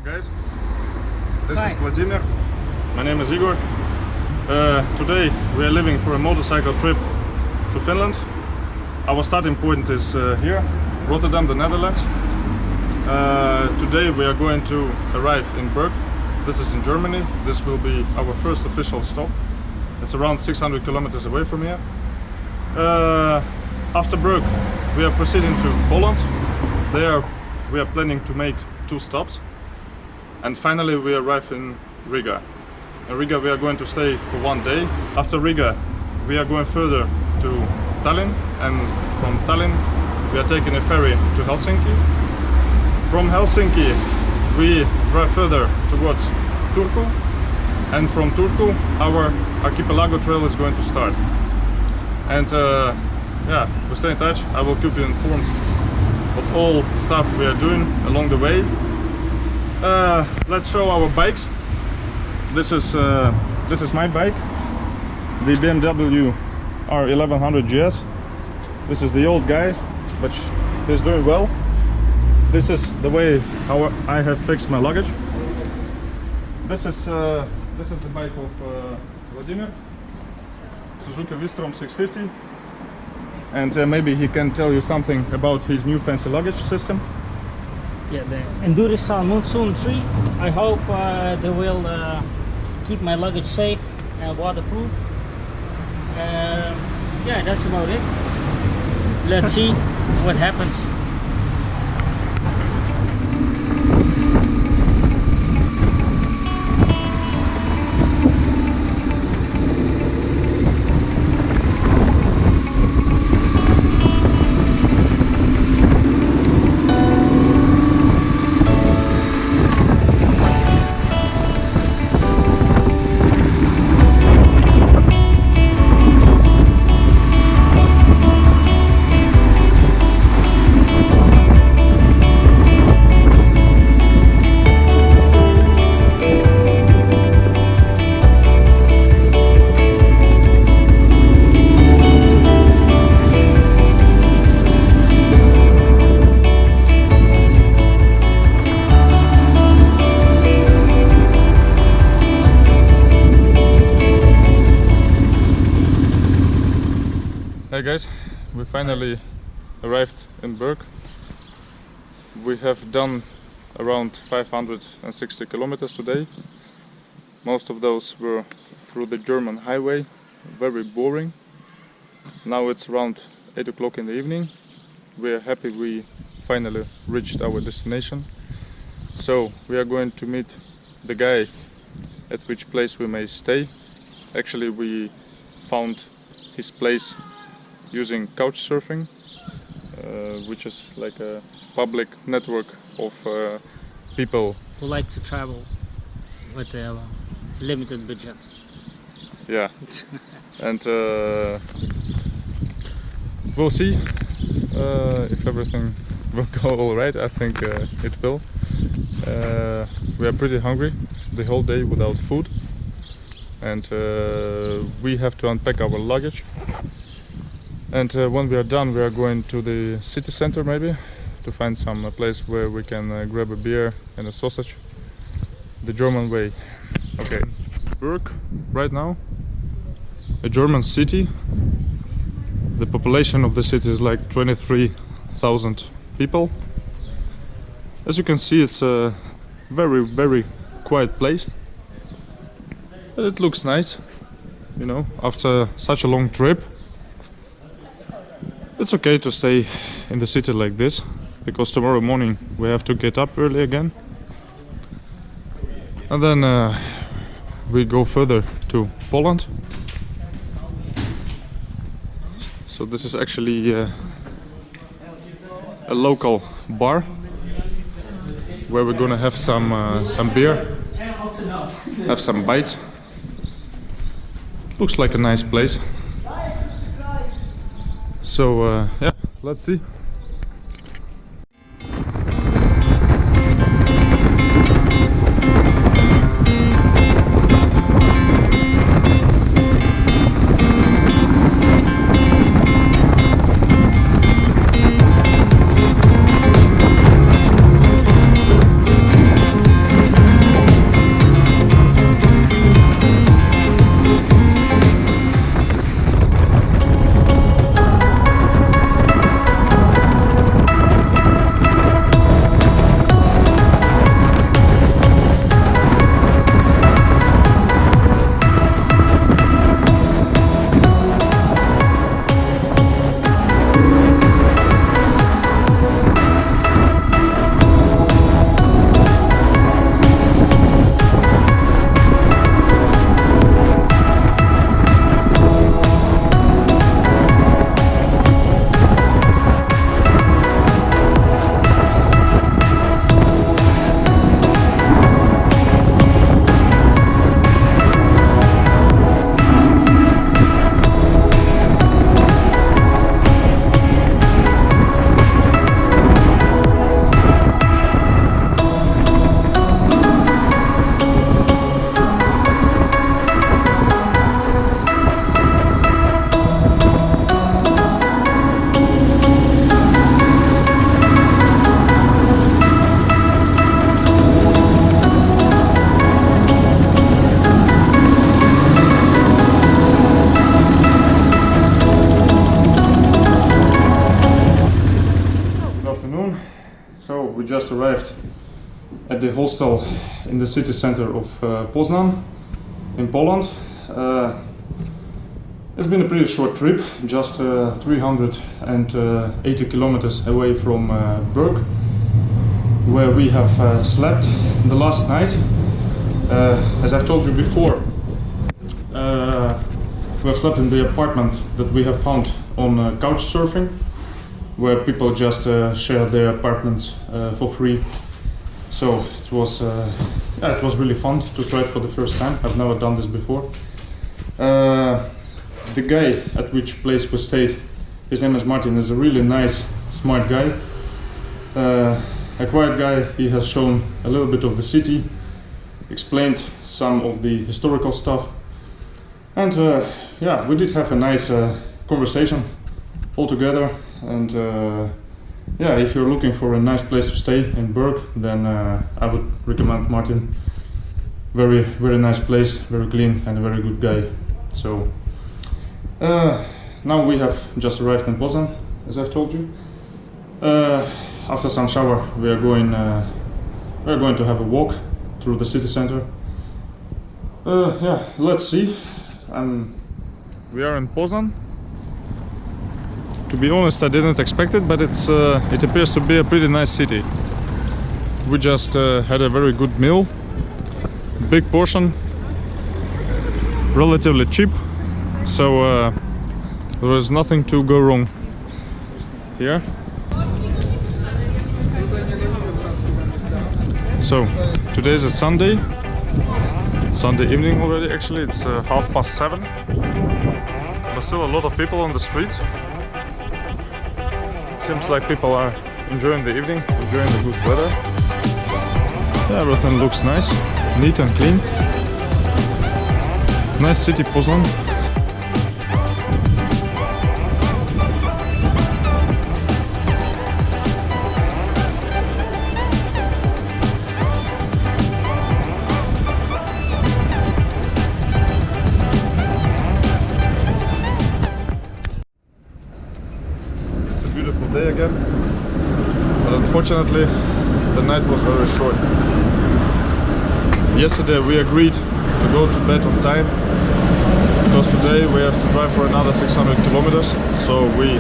guys, this is Vladimir. My name is Igor. Today we are leaving for a motorcycle trip to Finland. Our starting point is here, Rotterdam, the Netherlands. Today we are going to arrive in Berg. This is in Germany. This will be our first official stop. It's around 600 kilometers away from here. After Berg we are proceeding to Poland. There we are planning to make 2 stops. And finally we arrive in Riga. In Riga we are going to stay for 1 day. After Riga we are going further to Tallinn, and from Tallinn we are taking a ferry to Helsinki. From Helsinki we drive further towards Turku, and from Turku our archipelago trail is going to start. And yeah, we stay in touch. I will keep you informed of all stuff we are doing along the way. Let's show our bikes. This is my bike, the BMW R1100 GS. This is the old guy, but he's doing well. This is the way how I have fixed my luggage. This is the bike of Vladimir, Suzuki V-Strom 650, and maybe he can tell you something about his new fancy luggage system. Yeah, the Endurista Monsoon 3. I hope they will keep my luggage safe and waterproof. Yeah, that's about it. Let's see what happens. Hey guys, we finally arrived in Berg. We have done around 560 kilometers today. Most of those were through the German highway, very boring. Now it's around 8 o'clock in the evening. We are happy we finally reached our destination. So we are going to meet the guy at which place we may stay. Actually we found his place using couch surfing, which is like a public network of people Who like to travel with a limited budget. Yeah. And we'll see if everything will go all right. I think it will. We are pretty hungry the whole day without food, and we have to unpack our luggage. And when we are done, we are going to the city center maybe to find some place where we can grab a beer and a sausage, the German way. Okay, Berg right now, a German city. The population of the city is like 23,000 people. As you can see, it's a very quiet place. It looks nice, you know, after such a long trip. It's okay to stay in the city like this, because tomorrow morning we have to get up early again. And then we go further to Poland. So this is actually a local bar where we're gonna have some beer, have some bites. Looks like a nice place. So yeah, let's see. afternoon. So we just arrived at the hostel in the city center of Poznan in Poland. It's been a pretty short trip, just 380 kilometers away from Berg, where we have slept the last night. As I've told you before, we have slept in the apartment that we have found on Couchsurfing, where people just share their apartments for free. So it was really fun to try it for the first time. I've never done this before. The guy at which place we stayed, his name is Martin, is a really nice, smart guy. A quiet guy. He has shown a little bit of the city, explained some of the historical stuff, and yeah, we did have a nice conversation all together. And yeah, if you're looking for a nice place to stay in Berg, then I would recommend Martin. Very, very nice place, very clean, and a very good guy. So now we have just arrived in Poznan, as I've told you. After some shower, we are going to have a walk through the city center. Yeah, let's see. We are in Poznan. To be honest, I didn't expect it, but it appears to be a pretty nice city. We just had a very good meal, big portion, relatively cheap, so there was nothing to go wrong here. So today is a Sunday evening already. Actually, it's 7:30, but still a lot of people on the streets. Seems like people are enjoying the evening, enjoying the good weather. Yeah, everything looks nice, neat and clean. Nice city, Poznan. Day again, but unfortunately the night was very short. Yesterday we agreed to go to bed on time, because today we have to drive for another 600 kilometers, so we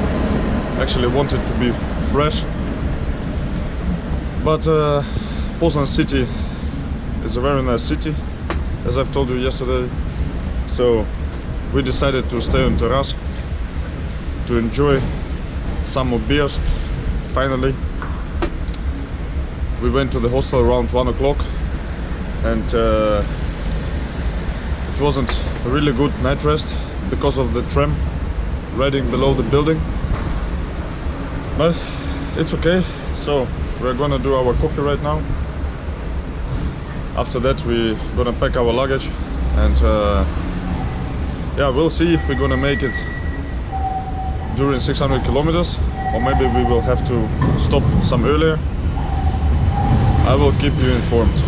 actually wanted to be fresh. But Poznan city is a very nice city, as I've told you yesterday, so we decided to stay on terrace to enjoy some more beers. Finally, we went to the hostel around 1 o'clock, and it wasn't a really good night rest because of the tram riding below the building, but it's okay. So we're gonna do our coffee right now. After that, we're gonna pack our luggage, and yeah, we'll see if we're gonna make it during 600 kilometers, or maybe we will have to stop some earlier. I will keep you informed.